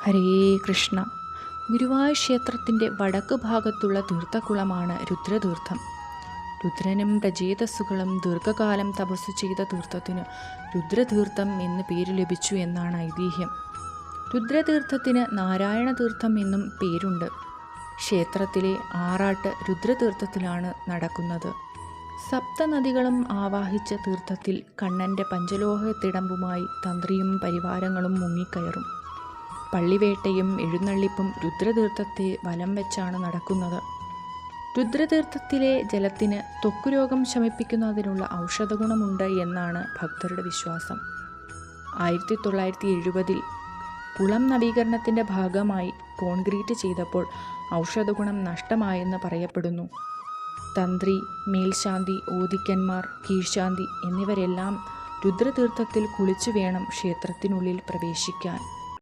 ഹരേ കൃഷ്ണ. ഗുരുവായൂർ ക്ഷേത്രത്തിൻ്റെ വടക്ക് ഭാഗത്തുള്ള തീർത്ഥക്കുളമാണ് രുദ്രതീർത്ഥം. രുദ്രനും പ്രജേതസ്സുകളും ദീർഘകാലം തപസ്സു ചെയ്ത തീർത്ഥത്തിന് രുദ്രതീർത്ഥം എന്ന് പേര് ലഭിച്ചു എന്നാണ് ഐതിഹ്യം. രുദ്രതീർത്ഥത്തിന് നാരായണ തീർത്ഥം എന്നും പേരുണ്ട്. ക്ഷേത്രത്തിലെ ആറാട്ട് രുദ്രതീർത്ഥത്തിലാണ് നടക്കുന്നത്. സപ്തനദികളും ആവാഹിച്ച തീർത്ഥത്തിൽ കണ്ണൻ്റെ പഞ്ചലോഹത്തിടമ്പുമായി തന്ത്രിയും പരിവാരങ്ങളും മുങ്ങിക്കയറും. പള്ളിവേട്ടയും എഴുന്നള്ളിപ്പും രുദ്രതീർത്ഥത്തെ വലം വെച്ചാണ് നടക്കുന്നത്. രുദ്രതീർത്ഥത്തിലെ ജലത്തിന് ത്വക്കുരോഗം ശമിപ്പിക്കുന്നതിനുള്ള ഔഷധഗുണമുണ്ട് എന്നാണ് ഭക്തരുടെ വിശ്വാസം. 1970 കുളം നവീകരണത്തിൻ്റെ ഭാഗമായി കോൺക്രീറ്റ് ചെയ്തപ്പോൾ ഔഷധഗുണം നഷ്ടമായെന്ന് പറയപ്പെടുന്നു. തന്ത്രി, മേൽശാന്തി, ഓദിക്കന്മാർ, കീഴ്ശാന്തി എന്നിവരെല്ലാം രുദ്രതീർത്ഥത്തിൽ കുളിച്ചു വേണം ക്ഷേത്രത്തിനുള്ളിൽ പ്രവേശിക്കാൻ.